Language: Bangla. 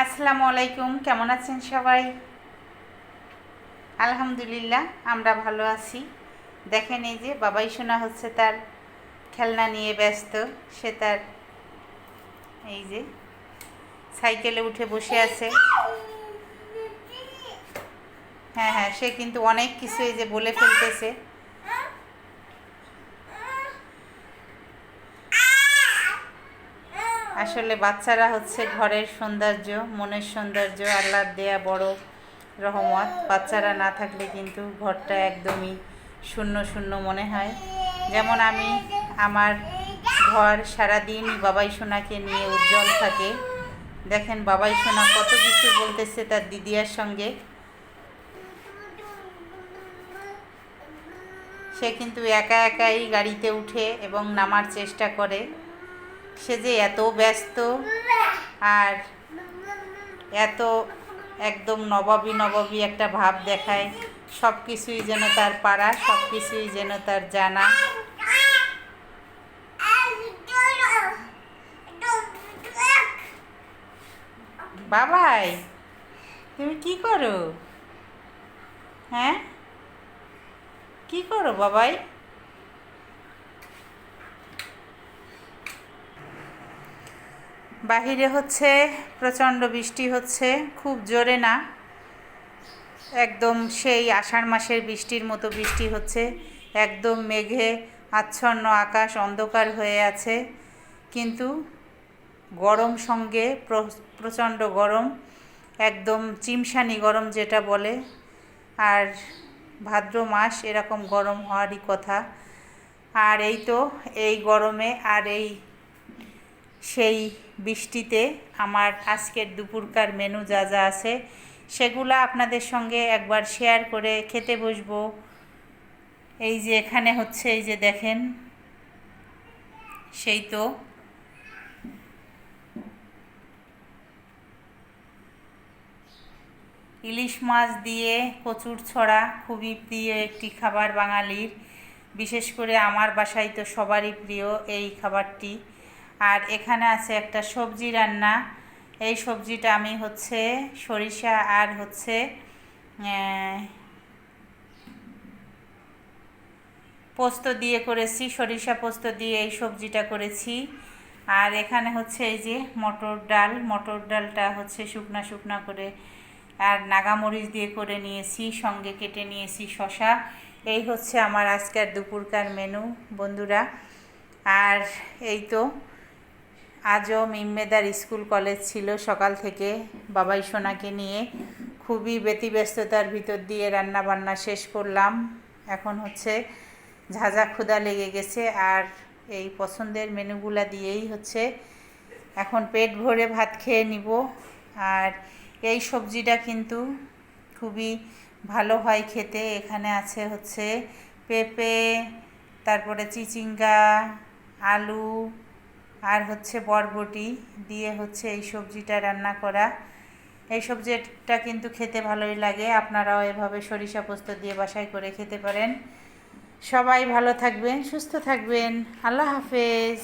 আসসালামু আলাইকুম, কেমন আছেন সবাই? আলহামদুলিল্লাহ, আমরা ভালো আছি। দেখেন, এই যে বাবাই সোনা হচ্ছে তার খেলনা নিয়ে ব্যস্ত। সে তার এই যে সাইকেলে উঠে বসে আছে। হ্যাঁ হ্যাঁ, সে কিন্তু অনেক কিছু এই যে বলে ফেলতেছে। আসলে বাচ্চারা হচ্ছে ঘরের সৌন্দর্য, মনের সৌন্দর্য, আল্লাহর দেয়া বড় রহমত। বাচ্চারা না থাকলে কিন্তু ঘরটা একদমই শূন্য শূন্য মনে হয়। যেমন আমি আমার ঘর সারাদিনই বাবাই সোনাকে নিয়ে উজ্জ্বল থাকে। দেখেন বাবাই সোনা কত কিছু বলতেছে তার দিদিয়ার সঙ্গে। সে কিন্তু একা একাই গাড়িতে উঠে এবং নামার চেষ্টা করে। সে যে এত ব্যস্ত আর এত একদম নবাবী নবাবী একটা ভাব দেখায়। সব কিছুই যেন তার পারা, সব কিছুই যেন তার জানা। বাবাই, তুমি কি করো? হ্যাঁ, কি করো বাবাই? বাহিরে হচ্ছে প্রচণ্ড বৃষ্টি হচ্ছে, খুব জোরে না, একদম সেই আষাঢ় মাসের বৃষ্টির মতো বৃষ্টি হচ্ছে। একদম মেঘে আচ্ছন্ন, আকাশ অন্ধকার হয়ে আছে, কিন্তু গরম সঙ্গে প্রচণ্ড গরম, একদম চিমসানি গরম যেটা বলে। আর ভাদ্র মাস এরকম গরম হওয়ারই কথা। আর এই তো এই গরমে আর এই সেই বৃষ্টিতে আমার আজকের দুপুরকার মেনু যা যা আছে সেগুলো আপনাদের সঙ্গে একবার শেয়ার করে খেতে বসবো। এই যে এখানে হচ্ছে, এই যে দেখেন, সেই তো ইলিশ মাছ দিয়ে কচুর ছড়া, খুবই প্রিয় একটি খাবার বাঙালির। বিশেষ করে আমার বাসায় তো সবারই প্রিয় এই খাবারটি। আর এখানে আছে একটা সবজি রান্না। এই সবজিটা আমি হচ্ছে সরিষা আর হচ্ছে পোস্ত দিয়ে করেছি, সরিষা পোস্ত দিয়ে এই সবজিটা করেছি। আর এখানে হচ্ছে এই যে মটর ডাল, মটর ডালটা হচ্ছে শুকনা শুকনা করে আর নাগামরিচ দিয়ে করে নিয়েছি, সঙ্গে কেটে নিয়েছি শশা। এই হচ্ছে আমার আজকের দুপুরকার মেনু বন্ধুরা। আর এই তো আজও মিম্মেদার স্কুল কলেজ ছিল সকাল থেকে। বাবাই সোনাকে নিয়ে খুবই ব্যতিব্যস্ততার ভিতর দিয়ে রান্না বান্না শেষ করলাম। এখন হচ্ছে ঝাঁঝা ক্ষুধা লেগে গেছে, আর এই পছন্দের মেনুগুলা দিয়েই হচ্ছে এখন পেট ভরে ভাত খেয়ে নিব। আর এই সবজিটা কিন্তু খুবই ভালো হয় খেতে। এখানে আছে হচ্ছে পেঁপে, তারপরে চিচিঙ্গা, আলু আর হচ্ছে বরবটি দিয়ে হচ্ছে এই সবজিটা রান্না করা। এই সবজিটা কিন্তু খেতে ভালোই লাগে। আপনারাও এভাবে সরিষা পোস্ত দিয়ে বাসায় করে খেতে পারেন। সবাই ভালো থাকবেন, সুস্থ থাকবেন। আল্লাহ হাফেজ।